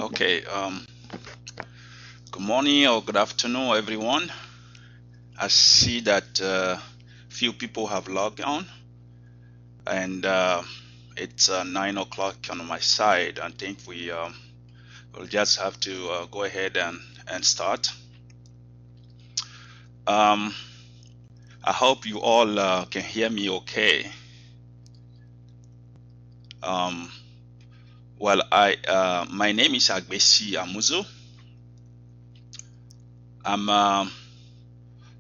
Okay, good morning or good afternoon, everyone. I see that few people have logged on, and it's 9 o'clock on my side. I think we'll just have to go ahead and start. I hope you all can hear me okay. Well, my name is Agbessi Amouzou.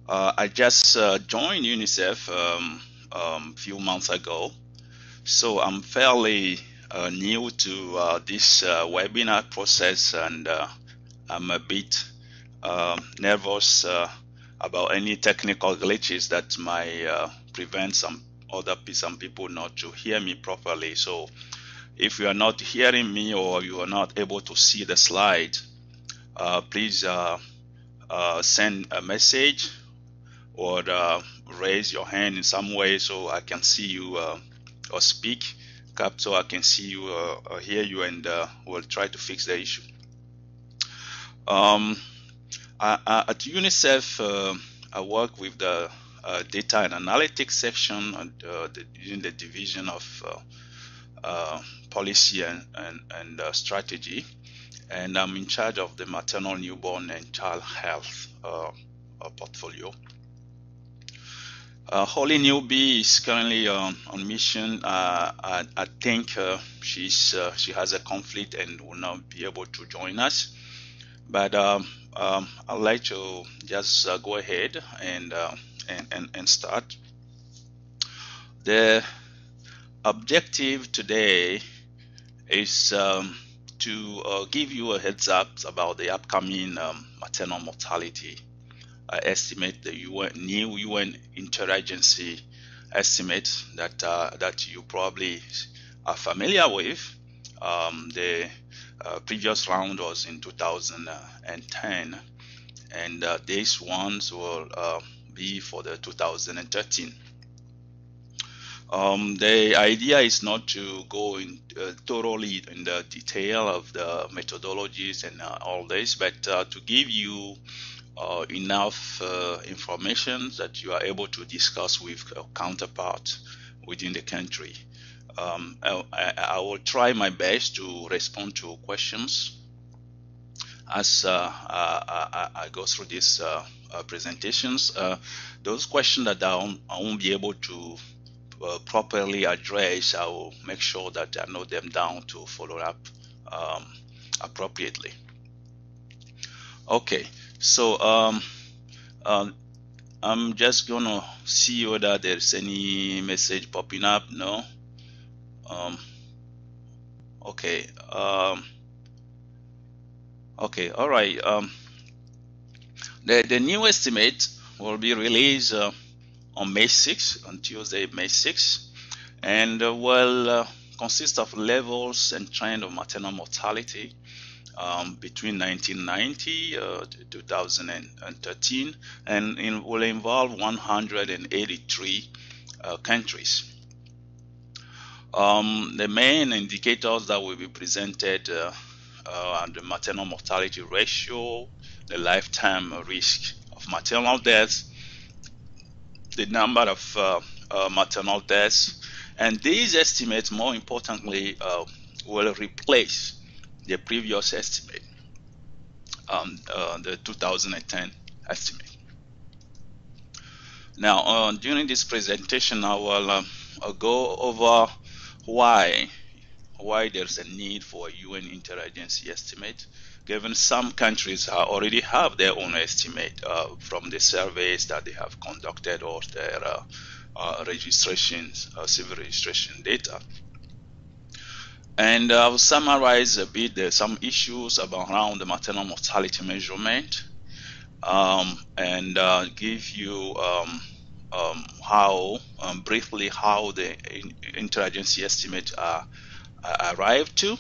I just joined UNICEF a few months ago, so I'm fairly new to this webinar process, and I'm a bit nervous about any technical glitches that might prevent some people not to hear me properly. So if you are not hearing me or you are not able to see the slide, please send a message or raise your hand in some way so I can see you or speak, so I can see you or hear you, and we'll try to fix the issue. At UNICEF, I work with the data and analytics section and in the division of policy and strategy, and I'm in charge of the maternal, newborn, and child health portfolio. Holly Newbie is currently on mission. I think she has a conflict and will not be able to join us. But I'd like to just go ahead and start. The objective today is to give you a heads up about the upcoming maternal mortality estimate, the new UN interagency estimate that you probably are familiar with. The previous round was in 2010, and these ones will be for the 2013. The idea is not to go in thoroughly in the detail of the methodologies and all this, but to give you enough information that you are able to discuss with counterparts within the country. I will try my best to respond to questions as I go through these presentations. Those questions that I won't be able to properly address, I will make sure that I note them down to follow up appropriately. Okay, so I'm just gonna see whether there's any message popping up. No. Okay. Okay. All right. The new estimate will be released on May 6th, on Tuesday, May 6th, and will consist of levels and trend of maternal mortality between 1990 to 2013, and it will involve 183 countries. The main indicators that will be presented are the maternal mortality ratio, the lifetime risk of maternal deaths, the number of maternal deaths, and these estimates, more importantly, will replace the previous estimate, the 2010 estimate. Now, during this presentation, I will go over why there's a need for a UN interagency estimate, given some countries already have their own estimate from the surveys that they have conducted or their registrations, civil registration data. And I'll summarize a bit some issues around the maternal mortality measurement, and give you briefly how the interagency estimates are arrived to,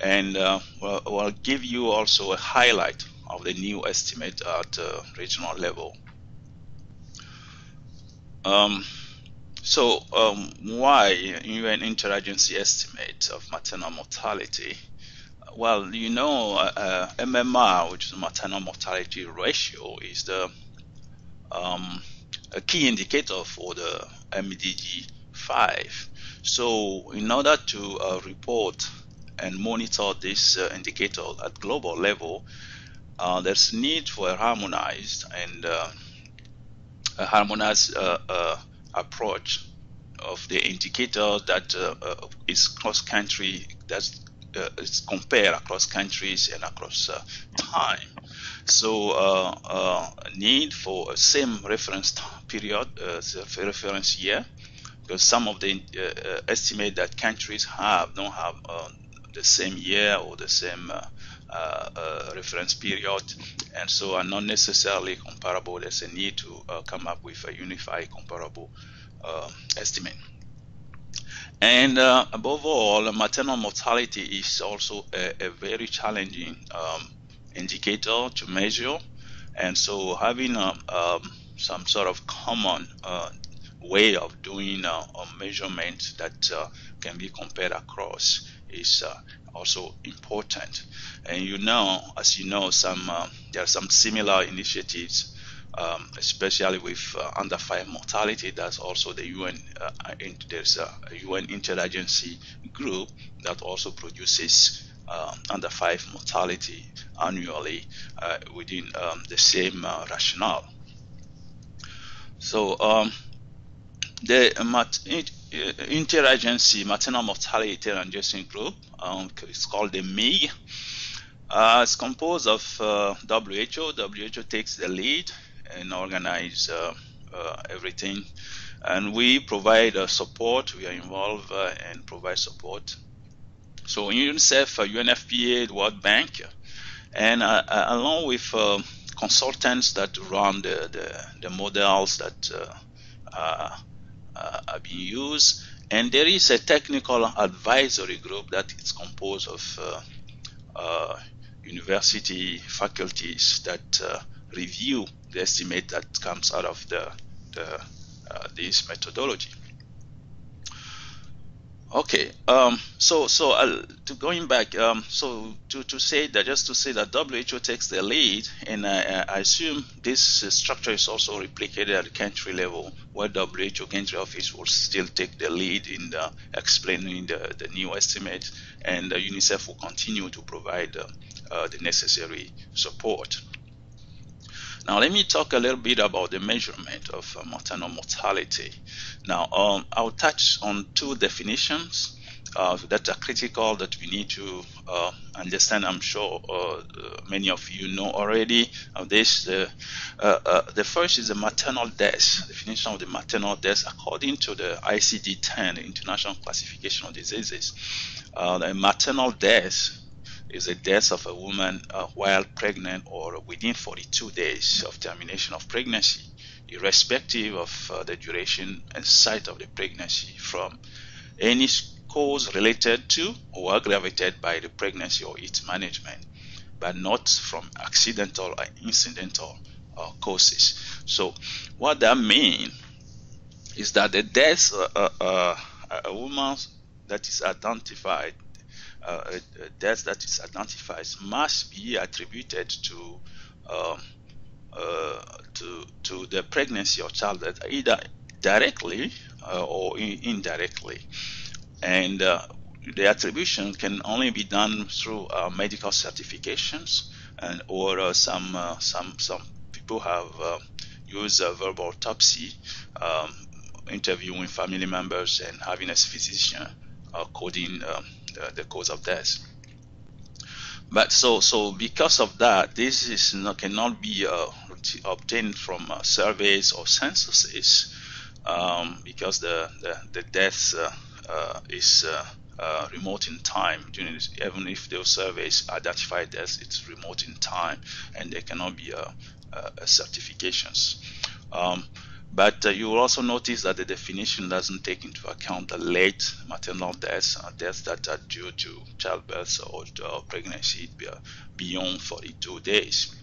and we'll give you also a highlight of the new estimate at regional level. Why UN interagency estimate of maternal mortality? Well, MMR, which is maternal mortality ratio, is the a key indicator for the MDG 5. So, in order to report and monitor this indicator at global level, there's need for a harmonized approach of the indicator that is cross-country, that's is compared across countries and across time. So need for a same reference period, reference year, because some of the estimate that countries don't have the same year or the same reference period, and so are not necessarily comparable. There's a need to come up with a unified comparable estimate. And above all, maternal mortality is also a very challenging indicator to measure, and so having some sort of common way of doing a measurement that can be compared across is also important. And as you know, there are some similar initiatives, especially with under 5 mortality. That's also the UN. There's a UN interagency group that also produces under 5 mortality annually within the same rationale. So the interagency maternal mortality interagency group, it's called the MIG. It's composed of WHO. WHO takes the lead and organize everything, and we provide support. We are involved and provide support. So UNICEF, UNFPA, the World Bank, and along with consultants that run the models that are being used, and there is a technical advisory group that is composed of university faculties that review the estimate that comes out of this methodology. Okay, so to going back, so to say that, just to say that WHO takes the lead, and I assume this structure is also replicated at the country level, where WHO country office will still take the lead in explaining the new estimate, and UNICEF will continue to provide the necessary support. Now, let me talk a little bit about the measurement of maternal mortality. Now, I'll touch on 2 definitions that are critical that we need to understand. I'm sure many of you know already of this. The first is the maternal death, definition of the maternal death according to the ICD-10, the International Classification of Diseases. The maternal death is the death of a woman while pregnant or within 42 days of termination of pregnancy, irrespective of the duration and site of the pregnancy, from any cause related to or aggravated by the pregnancy or its management, but not from accidental or incidental causes. So what that means is that the death a woman that is identified, a death that is identified must be attributed to the pregnancy or childbirth, either directly or indirectly, and the attribution can only be done through medical certifications, and or some people have used verbal autopsy, interviewing family members and having a physician coding the cause of death. But so because of that, this cannot be obtained from surveys or censuses, because the death is remote in time. Even if those surveys identify deaths, it's remote in time, and there cannot be certifications. But you will also notice that the definition doesn't take into account the late maternal deaths, deaths that are due to childbirth or pregnancy beyond 42 days.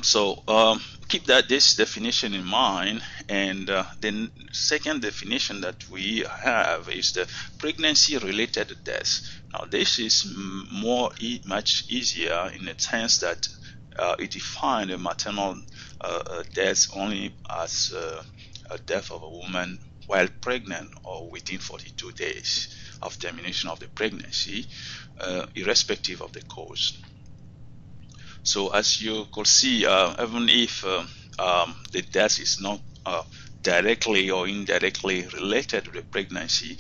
So keep this definition in mind, And the second definition that we have is the pregnancy-related deaths. Now, this is much easier in the sense that it defines a maternal death only as a death of a woman while pregnant or within 42 days of termination of the pregnancy, irrespective of the cause. So as you could see, even if the death is not directly or indirectly related to the pregnancy,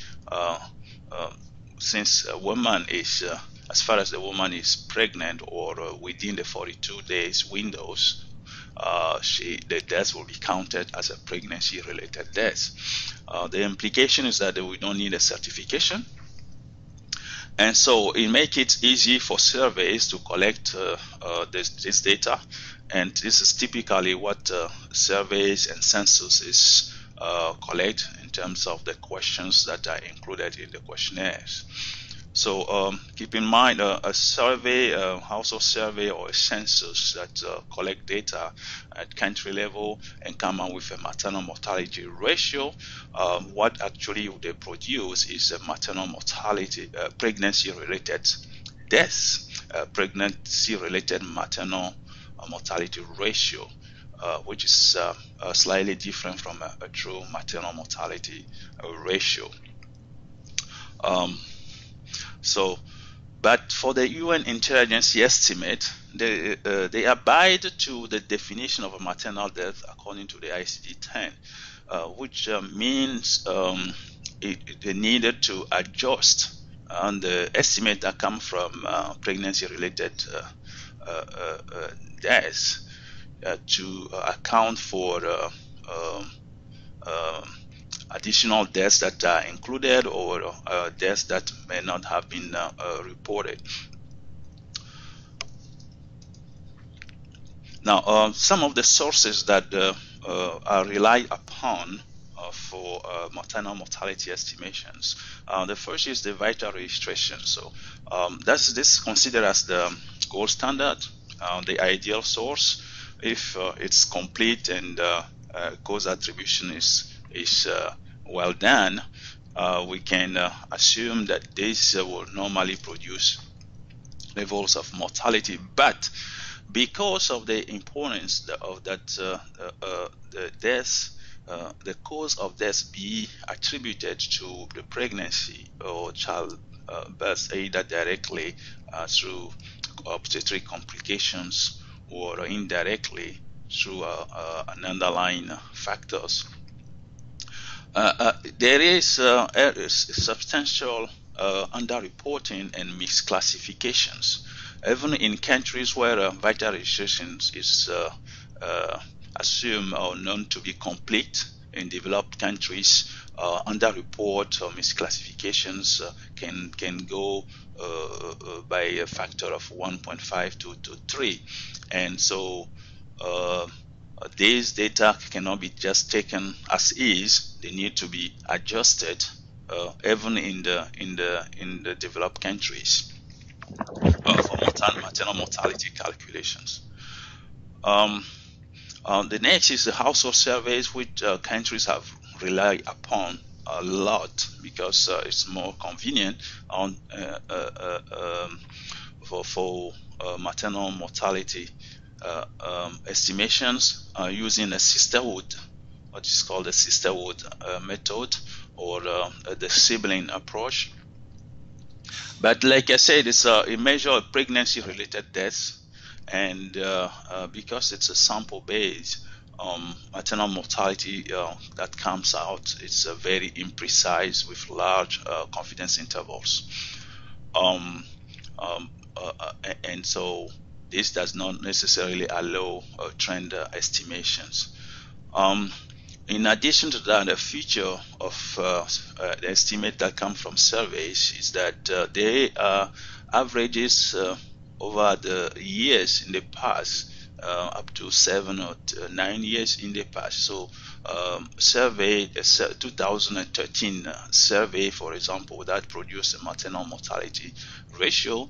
since a woman is, as far as the woman is pregnant or within the 42 days windows, the death will be counted as a pregnancy-related death. The implication is that we don't need a certification. And so it makes it easy for surveys to collect this data. And this is typically what surveys and censuses collect in terms of the questions that are included in the questionnaires. So keep in mind a survey, a household survey or a census that collect data at country level and come up with a maternal mortality ratio. What actually they produce is a maternal mortality, pregnancy-related deaths, pregnancy-related maternal mortality ratio, which is slightly different from a true maternal mortality ratio. But for the UN Interagency estimate, they abide to the definition of a maternal death according to the ICD-10, which means they needed to adjust on the estimate that come from pregnancy-related deaths to account for additional deaths that are included or deaths that may not have been reported. Now, some of the sources that are relied upon for maternal mortality estimations. The first is the vital registration. So this is considered as the gold standard, the ideal source. If it's complete and cause attribution is well done, we can assume that this will normally produce levels of mortality. But because of the importance of that the deaths, the cause of death be attributed to the pregnancy or child birth, either directly through obstetric complications or indirectly through an underlying factors. There is substantial underreporting and misclassifications, even in countries where vital registration is assumed or known to be complete. In developed countries, underreport or misclassifications can go by a factor of 1.5 to 3, and so these data cannot be just taken as is. They need to be adjusted, even in the developed countries, for maternal mortality calculations. The next is the household surveys, which countries have relied upon a lot because it's more convenient on for maternal mortality estimations using a sisterhood, what is called the sisterhood method, or the sibling approach. But like I said, it's a measure of pregnancy-related deaths, and because it's a sample-based maternal mortality that comes out, it's very imprecise with large confidence intervals, and so this does not necessarily allow trend estimations. In addition to that, a feature of the estimate that come from surveys is that they averages over the years in the past up to 7 or 9 years in the past. So survey, 2013 survey, for example, that produced a maternal mortality ratio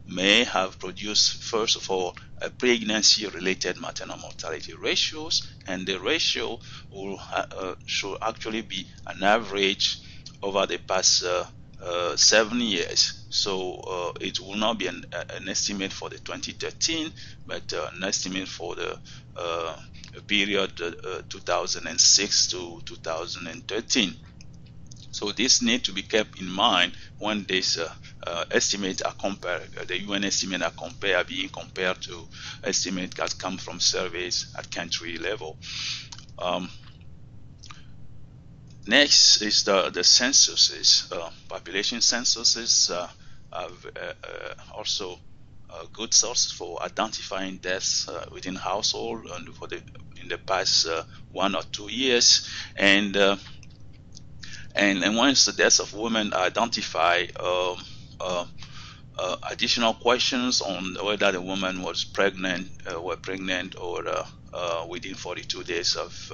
may have produced, first of all, a pregnancy-related maternal mortality ratios, and the ratio will should actually be an average over the past 7 years. So it will not be an estimate for the 2013, but an estimate for the period 2006 to 2013. So this need to be kept in mind when this estimate are compared, the UN estimate are being compared to estimates that come from surveys at country level. Next is the censuses. Population censuses have also good sources for identifying deaths within household and in the past 1 or 2 years, and once the deaths of women are identified, additional questions on whether the woman was pregnant, or within 42 days of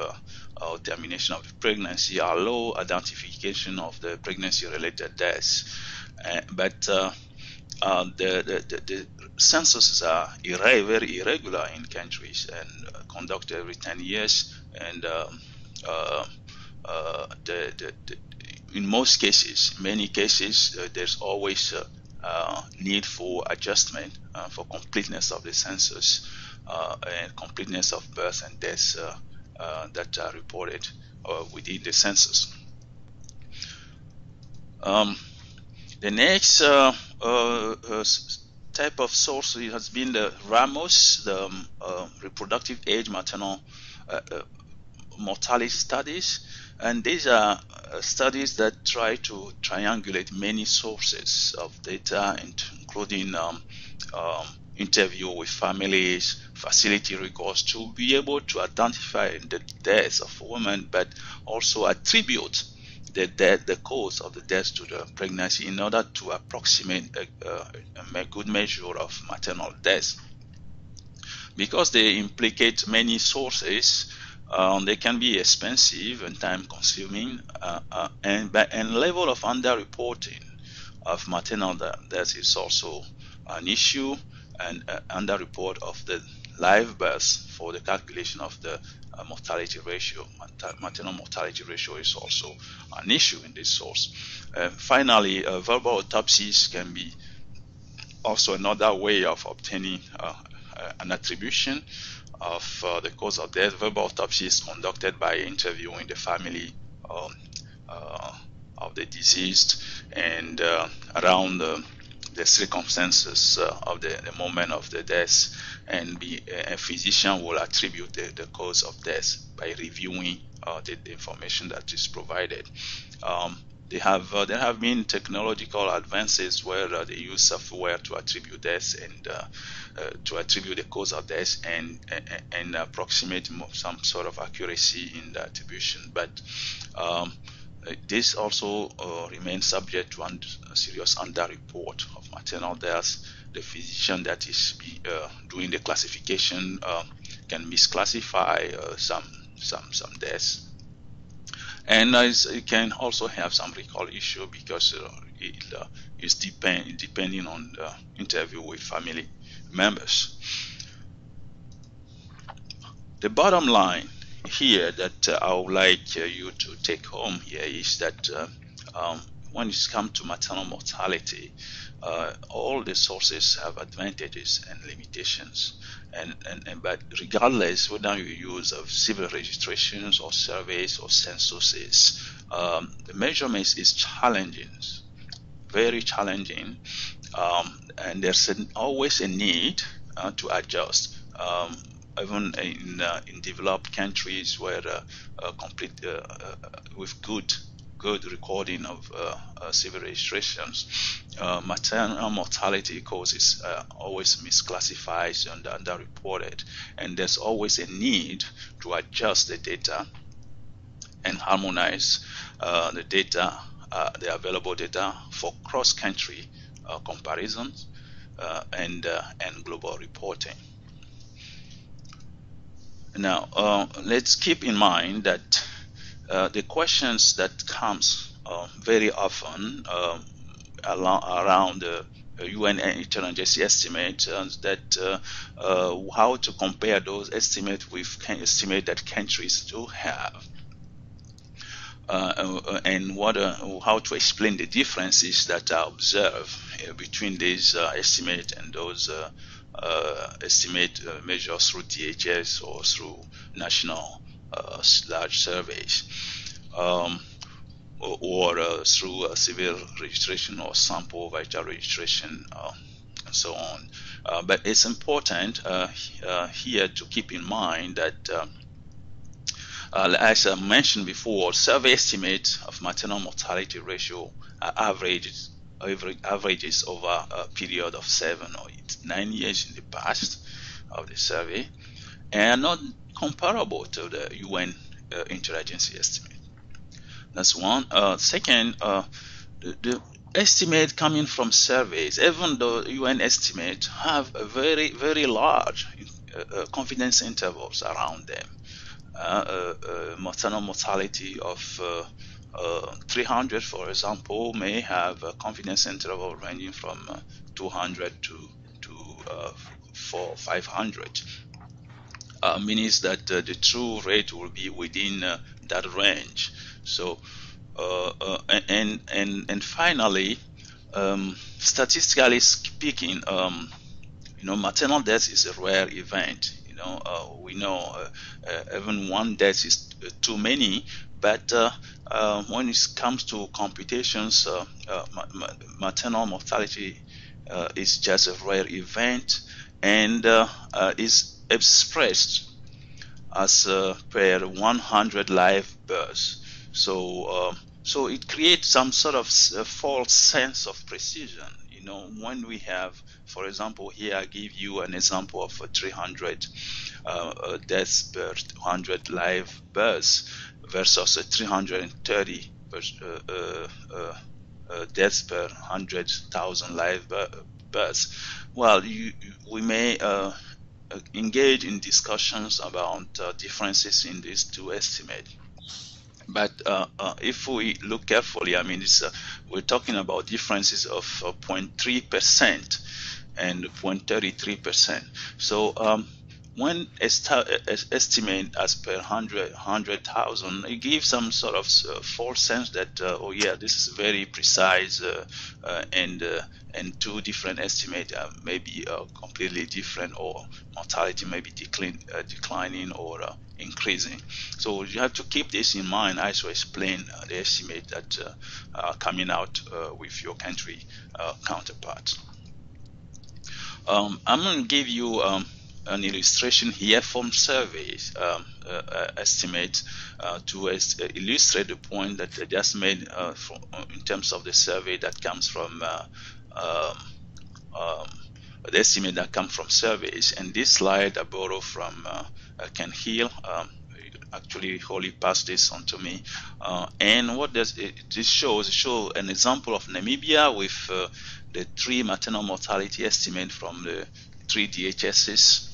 termination of the pregnancy are low. Identification of the pregnancy-related deaths, but the censuses are very irregular in countries and conducted every 10 years, and in most cases, many cases, there's always need for adjustment for completeness of the census and completeness of births and deaths that are reported within the census. The next type of source has been the RAMOS, the reproductive age maternal mortality studies, and these are studies that try to triangulate many sources of data, including interview with families, facility records, to be able to identify the deaths of women, but also attribute the cause of the death to the pregnancy in order to approximate a good measure of maternal deaths. Because they implicate many sources, they can be expensive and time-consuming, and level of underreporting of maternal deaths is also an issue, and underreport of the live births for the calculation of the mortality ratio. Maternal mortality ratio is also an issue in this source. Finally, verbal autopsies can be also another way of obtaining an attribution of the cause of death. Verbal autopsy is conducted by interviewing the family of the deceased and around the circumstances of the moment of the death, and a physician will attribute the cause of death by reviewing the information that is provided. There have been technological advances where they use software to attribute deaths and to attribute the cause of death and approximate some sort of accuracy in the attribution. But this also remains subject to a serious underreport of maternal deaths. The physician that is doing the classification can misclassify some deaths. And it can also have some recall issue because it is depending on the interview with family members. The bottom line here that I would like you to take home here is that when it comes to maternal mortality, all the sources have advantages and limitations, but regardless whether you use of civil registrations or surveys or censuses, the measurements is challenging, very challenging, and there's always a need to adjust. Even in developed countries where complete with good recording of civil registrations, maternal mortality causes always misclassified and underreported, and there's always a need to adjust the data and harmonize the data, the available data for cross-country comparisons and global reporting. Now, let's keep in mind that the questions that comes very often around the UN interagency estimate how to compare those estimates with estimate that countries do have. And how to explain the differences that are observed between these estimates and those estimate measures through DHS or through national large surveys, or through civil registration or sample vital registration, and so on. But it's important here to keep in mind that as I mentioned before, survey estimates of maternal mortality ratio are averages over a period of 7 or 9 years in the past of the survey, and are not comparable to the UN interagency estimate. That's one. Second, the estimate coming from surveys, even though UN estimates have a very large confidence intervals around them. Maternal mortality of 300, for example, may have a confidence interval ranging from 200 to 500. Means that the true rate will be within that range. So, and finally, statistically speaking, maternal death is a rare event. We know even one death is too many, but when it comes to computations, maternal mortality is just a rare event, and is expressed as per 100 live births. So it creates some sort of false sense of precision. When we have, for example, here I give you an example of 300 deaths per 100 live births versus 330 deaths per 100,000 live births. Well, we may engage in discussions about differences in these two estimates. But if we look carefully, we're talking about differences of 0.3% and 0.33%. So when estimate as per 100,000, it gives some sort of false sense that this is very precise, and two different estimates may be completely different, or mortality may be declining or increasing. So you have to keep this in mind as you explain the estimate that are coming out with your country counterparts. I'm going to give you an illustration here from surveys estimates to illustrate the point that I just made in terms of the survey that comes from the estimate that comes from surveys. And this slide I borrow from Ken Hill. Actually, Holly passed this on to me. And what does this shows? It shows an example of Namibia with the 3 maternal mortality estimate from the 3 DHSs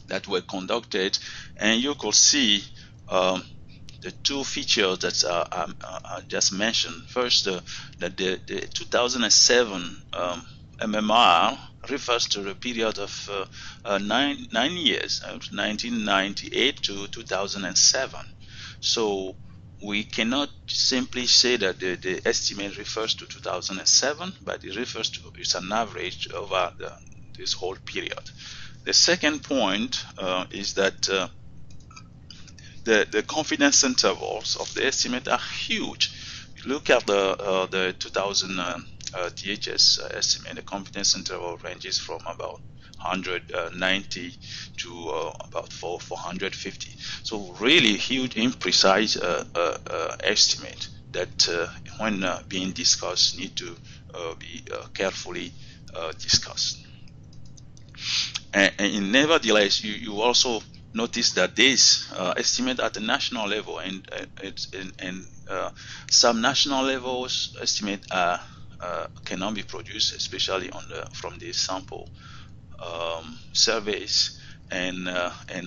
that were conducted, and you could see the 2 features that I just mentioned. First, that the 2007 MMR refers to the period of 9 years, 1998 to 2007. So we cannot simply say that the estimate refers to 2007, but it refers to, it's an average over this whole period. The second point is that the confidence intervals of the estimate are huge. Look at the 2000 DHS estimate. The confidence interval ranges from about 190 to about 450. So really huge, imprecise estimate that when being discussed need to be carefully discussed. And nevertheless, you also notice that this estimate at the national level and some national levels estimate cannot be produced, especially from the sample surveys. and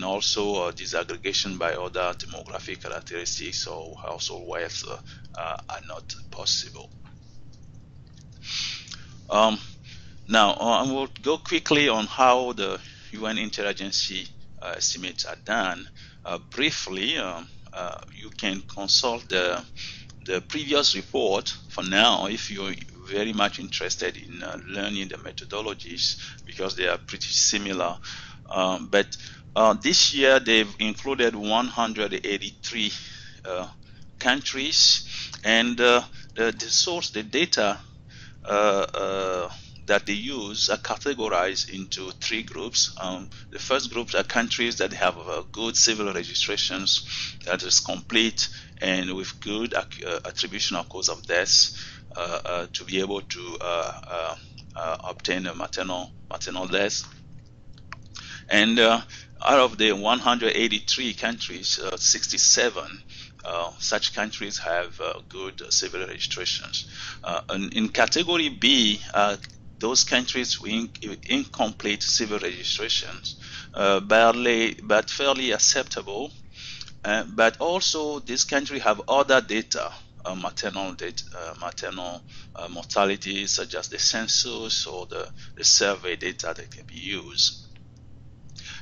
also disaggregation by other demographic characteristics or household wealth are not possible. Now, I will go quickly on how the UN interagency estimates are done. Briefly, you can consult the previous report for now if you're very much interested in learning the methodologies, because they are pretty similar. But this year they've included 183 countries, and the data that they use are categorized into three groups. The first group are countries that have good civil registrations, that is complete and with good attribution of cause of death to be able to obtain a maternal death. And out of the 183 countries, 67 such countries have good civil registrations. In category B, those countries with incomplete civil registrations, but fairly acceptable. But also, this country have other data, maternal mortality, such as the census or the survey data that can be used.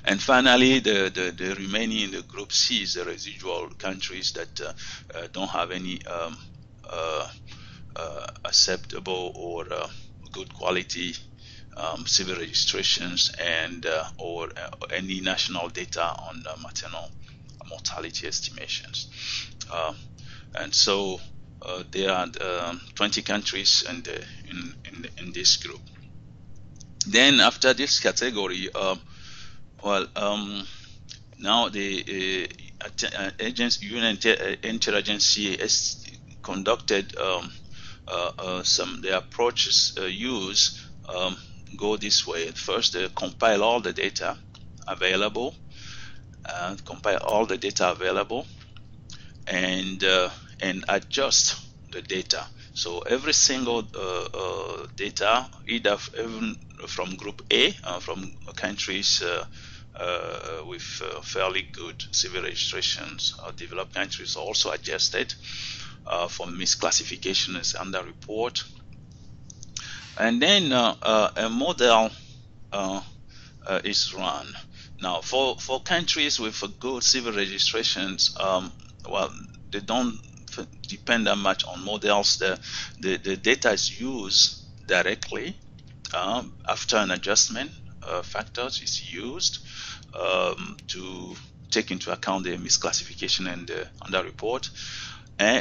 And finally, the remaining in the group C is the residual countries that don't have any acceptable or good quality civil registrations and or any national data on maternal mortality estimations. And so there are 20 countries in this group. Then after this category, now the UN interagency has conducted the approaches used go this way. First, they compile all the data available, and adjust the data. So every single data, either even from Group A, from countries with fairly good civil registrations, developed countries, also adjusted for misclassification as under report. And then a model is run. Now, for countries with good civil registrations, they don't depend that much on models. The data is used directly after an adjustment factors is used to take into account the misclassification and the underreport.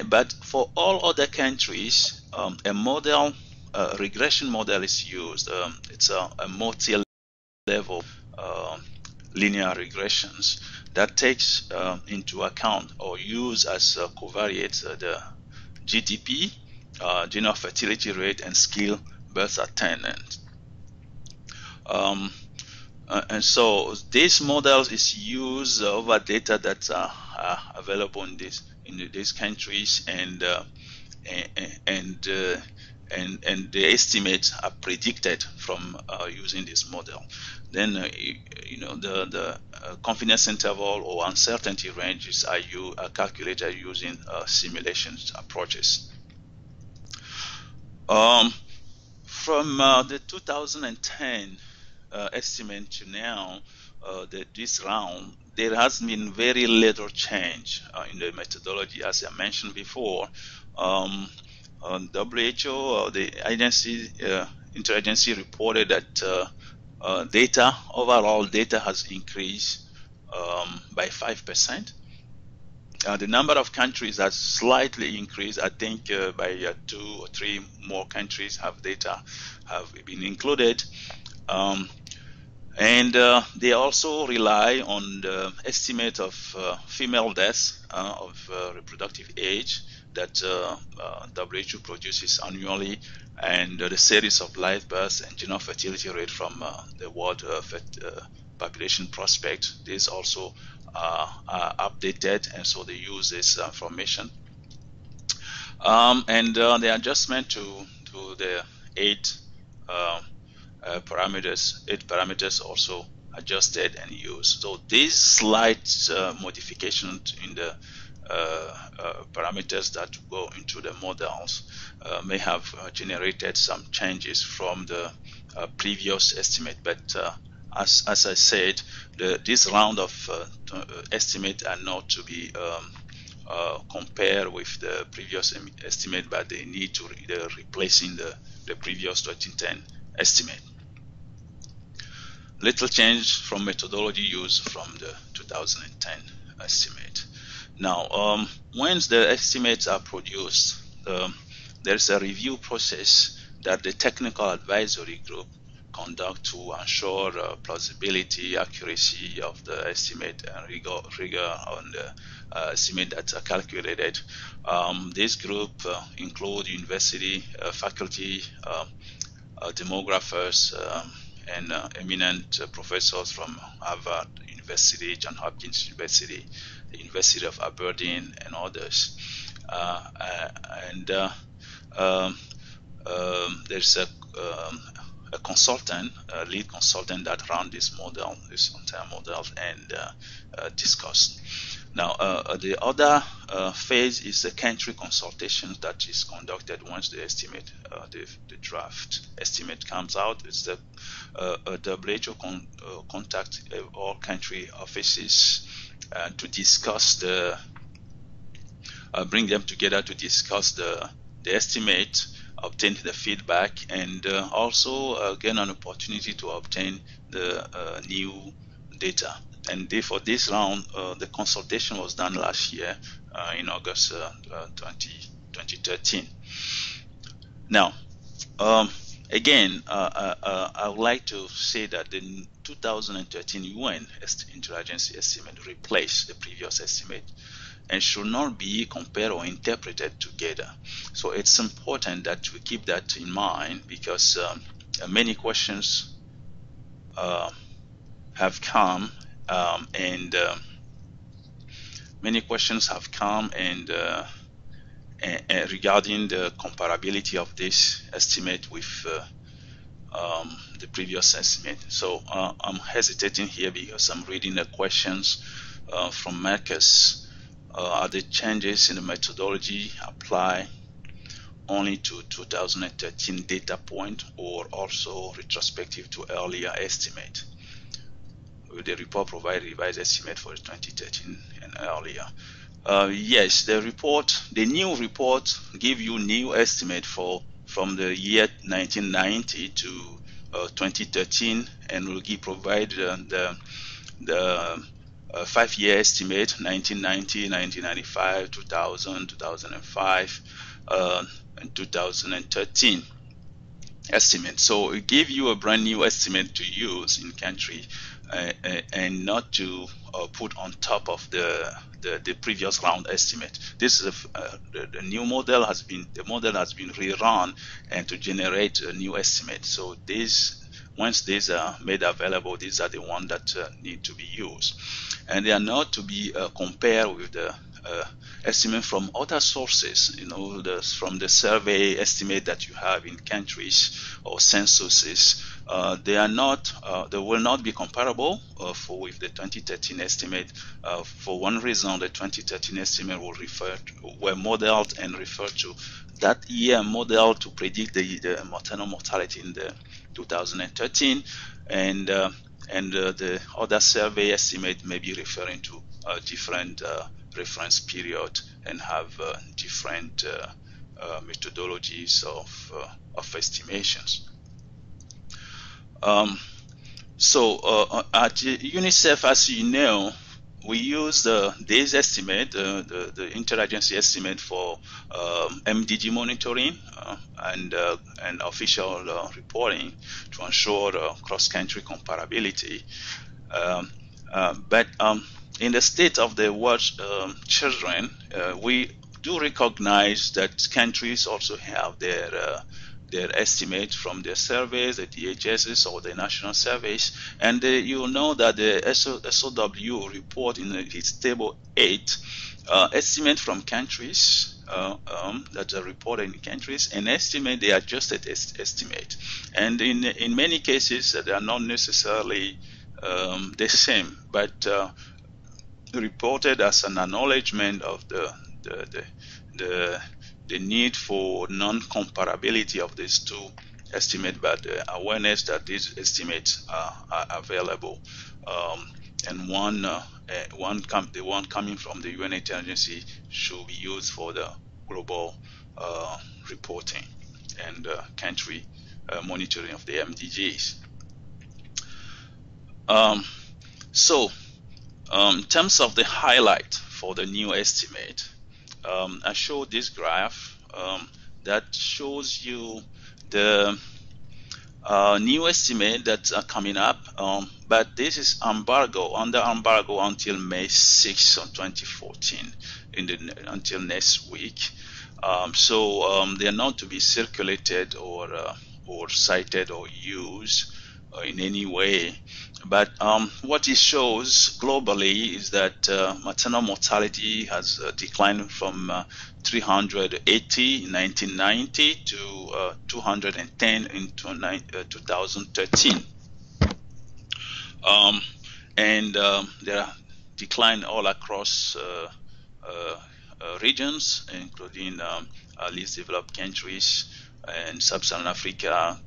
But for all other countries, a model, regression model is used. It's a multi-level linear regressions that takes into account or use as covariates the GDP, gender fertility rate, and skill birth attainment. And so this model is used over data that are available in these countries, and the estimates are predicted from using this model. Then the confidence interval or uncertainty ranges are calculated using simulations approaches. From the 2010 estimate to now, this round, there has been very little change in the methodology, as I mentioned before. WHO, the agency, interagency reported that overall data has increased by 5%. The number of countries has slightly increased. I think by 2 or 3 more countries have been included. And they also rely on the estimate of female deaths of reproductive age that WHO produces annually, and the series of live births and gender fertility rate from the World Population Prospect. These also are updated, and so they use this information. And the adjustment to the 8 parameters also adjusted and used. So these slight modifications in the parameters that go into the models may have generated some changes from the previous estimate, but as I said, this round of estimate are not to be compare with the previous estimate, but they need to replacing the previous 2010 estimate. Little change from methodology used from the 2010 estimate. Now, once the estimates are produced, there's a review process that the technical advisory group conduct to ensure plausibility, accuracy of the estimate, and rigor on the estimate that are calculated. This group include university faculty, demographers, and eminent professors from Harvard University, Johns Hopkins University, the University of Aberdeen, and others. There's a consultant, a lead consultant that ran this model, this entire model, and discussed. Now, the other phase is the country consultation that is conducted once the estimate, the draft estimate comes out. It's the WHO contact all country offices to discuss bring them together to discuss the estimate, obtain the feedback, and also gain an opportunity to obtain the new data. And for this round, the consultation was done last year in August 2013. Now, again, I would like to say that the 2013 UN interagency estimate replaced the previous estimate and should not be compared or interpreted together. So it's important that we keep that in mind, because many questions have come regarding the comparability of this estimate with the previous estimate. So I'm hesitating here because I'm reading the questions from Marcus. Are the changes in the methodology apply only to 2013 data point, or also retrospective to earlier estimate? Will the report provide revised estimate for 2013 and earlier? Yes, the new report give you new estimate from the year 1990 to 2013, and will provide the 5-year estimate, 1990, 1995, 2000, 2005, and 2013 estimate. So it gives you a brand new estimate to use in country, and not to put on top of the previous round estimate. This is the new model has been rerun and to generate a new estimate. So once these are made available, these are the ones that need to be used, and they are not to be compared with the estimate from other sources. From the survey estimate that you have in countries or censuses. They will not be comparable with the 2013 estimate. For one reason, the 2013 estimate were modeled and referred to that year model to predict the maternal mortality in the 2013, and the other survey estimate may be referring to a different reference period and have different methodologies of estimations. At UNICEF, as you know, we use this estimate, the interagency estimate, for MDG monitoring and official reporting to ensure cross-country comparability. But in the state of the world children, we do recognize that countries also have their estimate from their surveys, the DHSs or the national surveys, and you know that the SOW report in its table 8 estimate from countries that are reported in countries, and estimate the adjusted estimate, and in many cases they are not necessarily the same, but reported as an acknowledgement of the, the, the, the need for non-comparability of these two estimates, but the awareness that these estimates are available. And the one coming from the UNH agency should be used for the global reporting and country monitoring of the MDGs. So in terms of the highlight for the new estimate, I showed this graph that shows you the new estimate that are coming up, but this is under embargo until May 6 of 2014, until next week. So they are not to be circulated or cited or used in any way. But what it shows globally is that maternal mortality has declined from 380 in 1990 to 210 in 2013. And there are decline all across regions, including least developed countries and sub-Saharan Africa,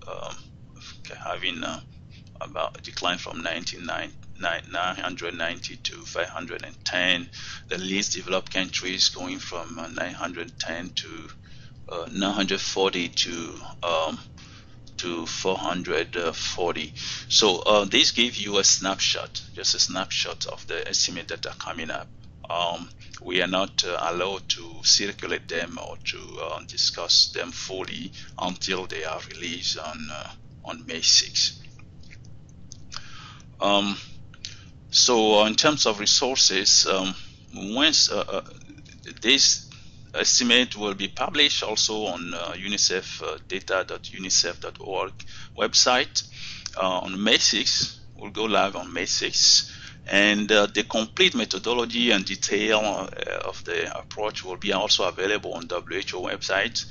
having about a decline from 990 to 510. The least developed countries going from 910 to 940 to 440. So this gives you a snapshot, just a snapshot of the estimate that are coming up. We are not allowed to circulate them or to discuss them fully until they are released on May 6th. So in terms of resources, once this estimate will be published also on UNICEF data.unicef.org website on May 6th. We'll go live on May 6th. And the complete methodology and detail of the approach will be also available on WHO website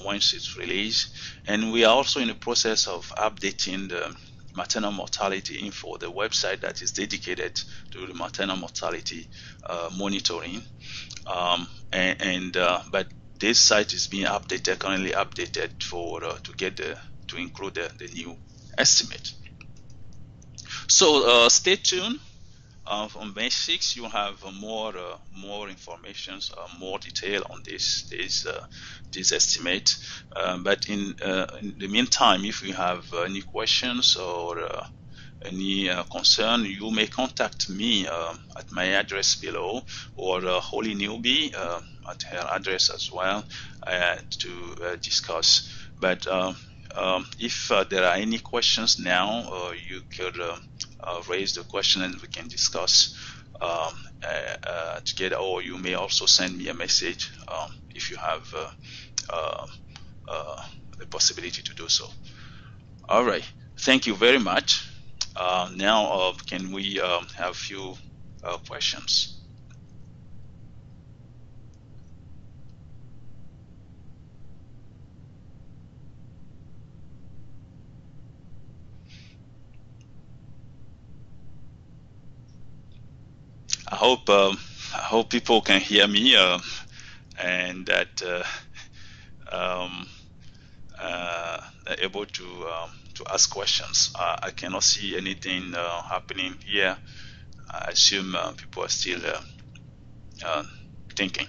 once it's released. And we are also in the process of updating the maternal mortality info, the website that is dedicated to the maternal mortality monitoring. But this site is being updated, currently updated to include the new estimate. So stay tuned. On May 6th, you'll have more information, more detail on this estimate. But in the meantime, if you have any questions or any concern, you may contact me at my address below, or Holy Newbie at her address as well to discuss. But if there are any questions now, you could raise the question and we can discuss together, or you may also send me a message if you have the possibility to do so. All right, thank you very much. Now can we have a few questions? I hope people can hear me and that able to ask questions. I cannot see anything happening here. I assume people are still thinking.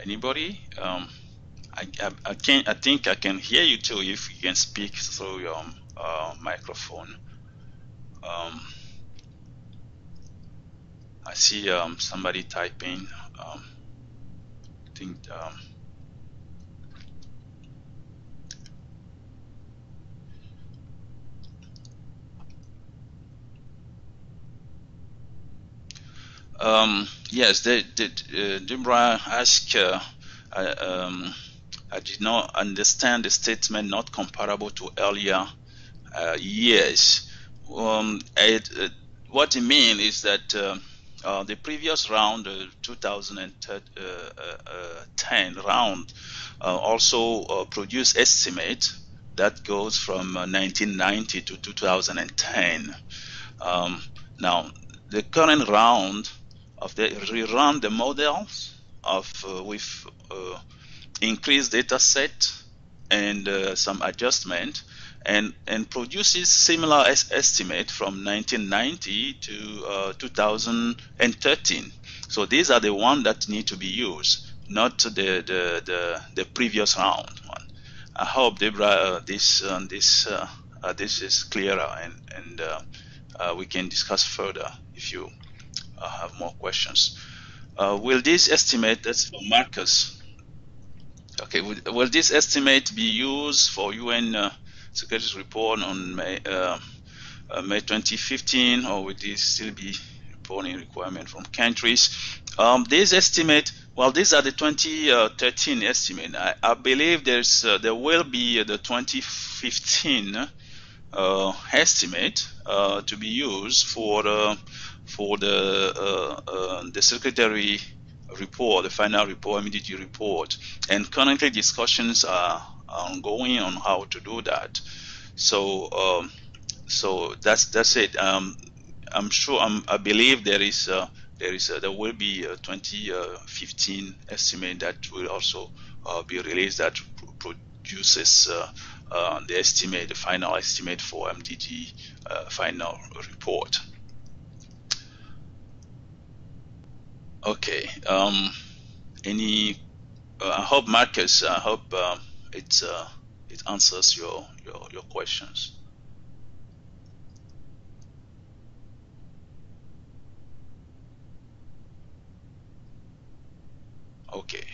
Anybody? I think I can hear you too if you can speak through your microphone. I see somebody typing. I think Yes, Deborah asked, I did not understand the statement not comparable to earlier years. What it means is that the previous round, 2010 round, also produced estimate that goes from 1990 to 2010. Now, the current round of the rerun the models of with increased data set and some adjustment, and produces similar estimate from 1990 to 2013. So these are the ones that need to be used, not the previous round one. I hope, Deborah, this is clearer, and we can discuss further if you have more questions. Will this estimate, that's for Marcus. Okay, will this estimate be used for UN Secretary's report on May 2015, or will this still be reporting requirement from countries? This estimate, well, these are the 2013 estimate. I believe there will be the 2015 estimate to be used for the secretary report, the final report, immediate report, and currently discussions are ongoing on how to do that. So that's it. I'm sure. I believe there will be a 2015 estimate that will also be released that produces the estimate, the final estimate for MDG final report. Okay. I hope, Marcus. I hope it answers your questions. Okay.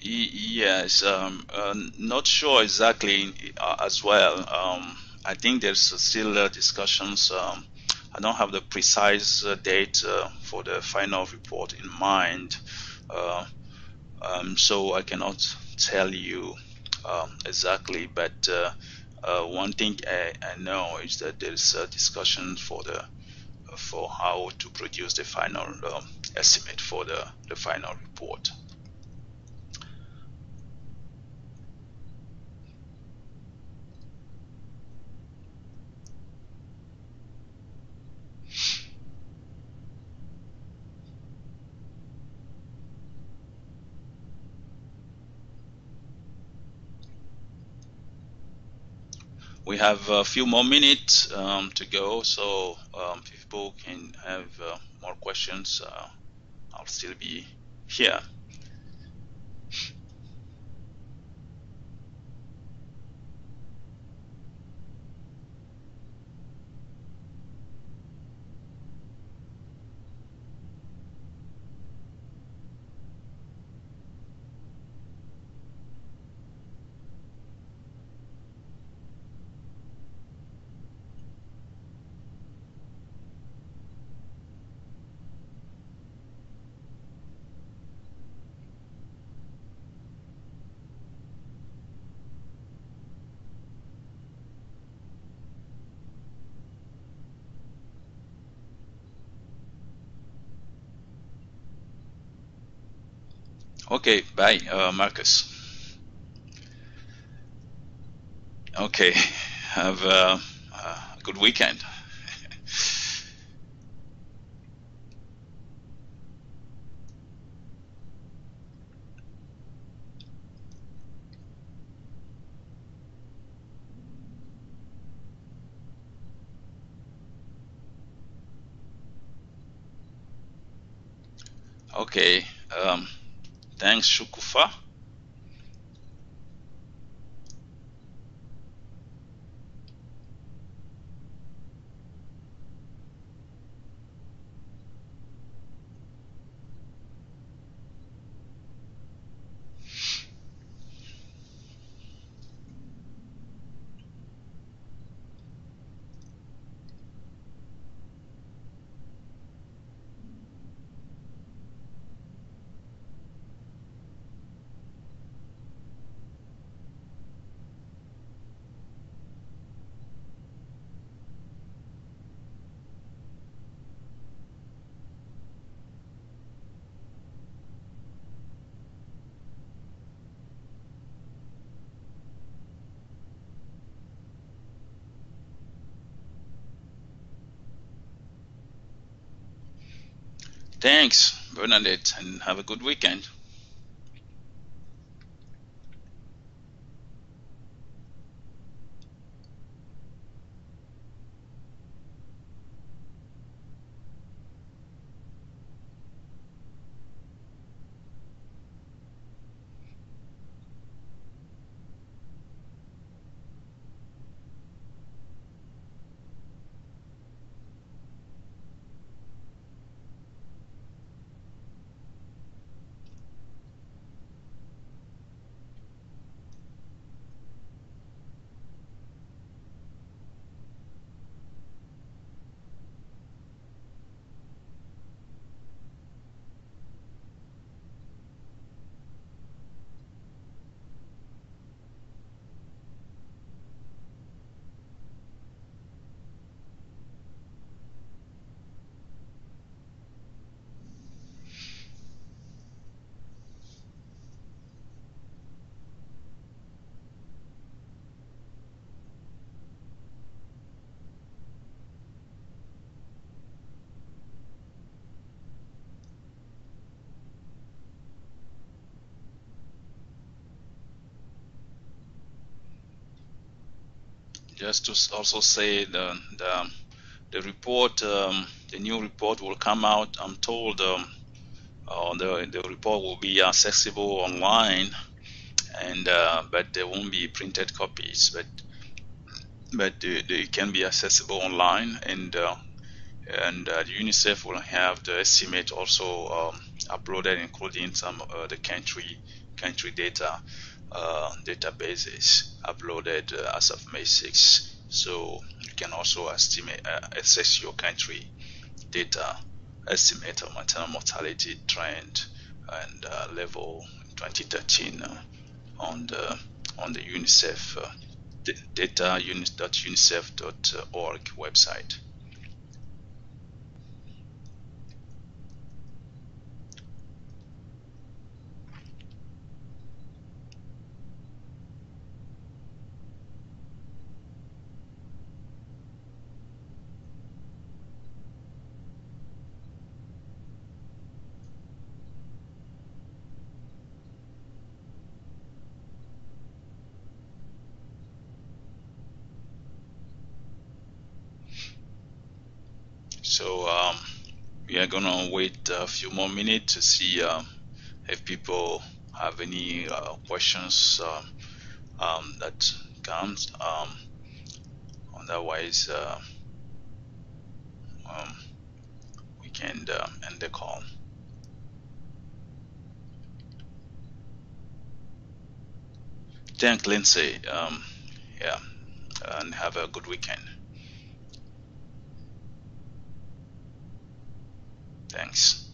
Yes, not sure exactly as well. I think there's still discussions. I don't have the precise date for the final report in mind, so I cannot tell you exactly. But one thing I know is that there's a discussion for how to produce the final estimate for the final report. We have a few more minutes to go, so people can have more questions. I'll still be here. Okay, bye, Marcus. Okay, have a good weekend. Okay, thanks, Shukufa. Thanks, Bernadette, and have a good weekend. Just to also say the report, the new report will come out. I'm told the report will be accessible online, and but there won't be printed copies, but they can be accessible online, and UNICEF will have the estimate also uploaded, including some the country data databases uploaded as of May 6. So you can also estimate access your country data, estimate of maternal mortality trend and level 2013 on the UNICEF data.unicef.org website. So we are gonna wait a few more minutes to see if people have any questions that comes. Otherwise, um, we can end the call. Thank Lindsay. Yeah, and have a good weekend. Thanks.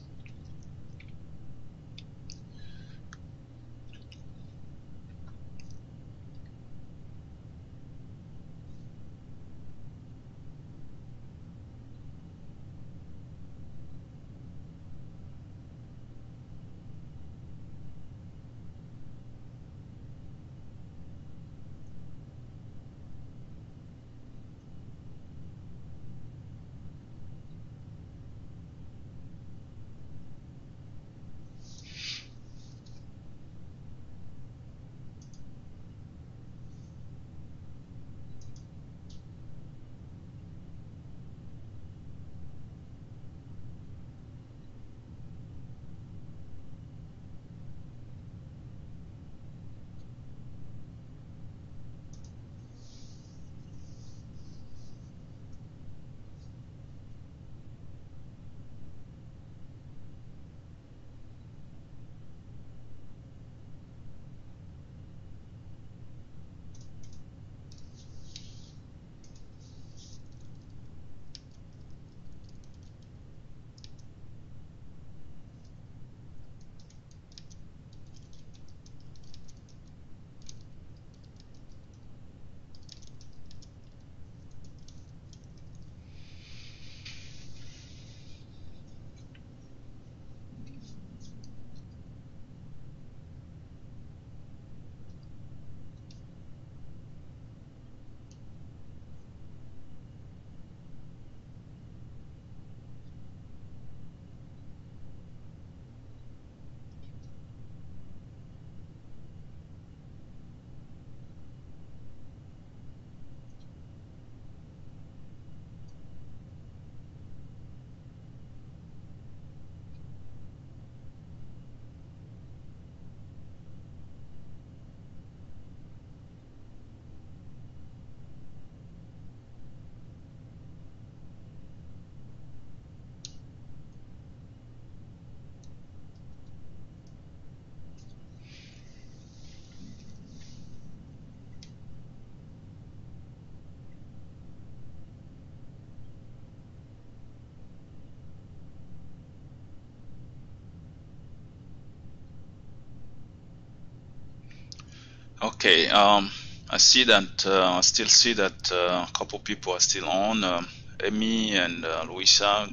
Okay. I see that. I still see that a couple people are still on. Amy and Luisa.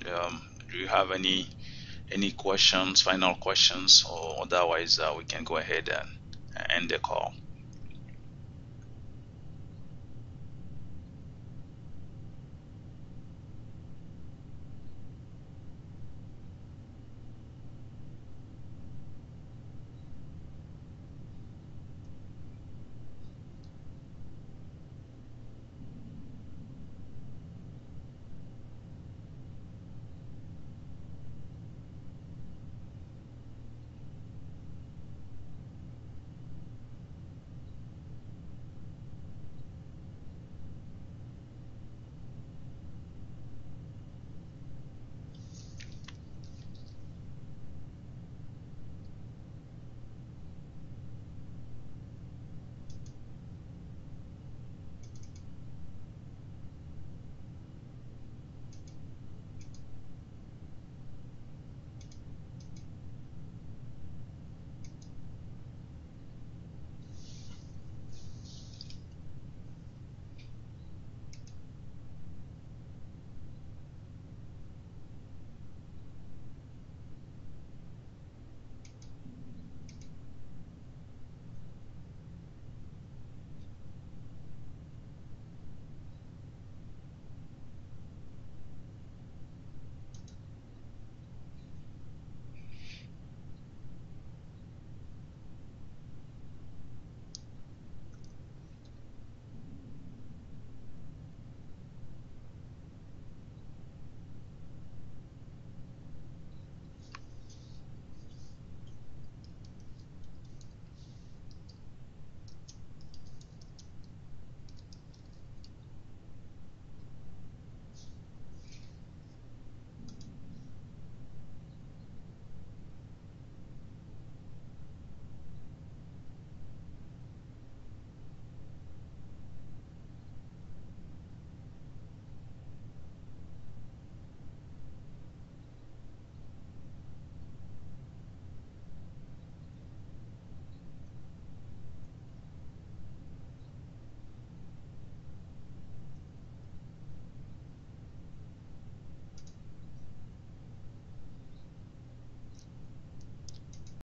Do you have any questions, final questions, or otherwise we can go ahead and end the call.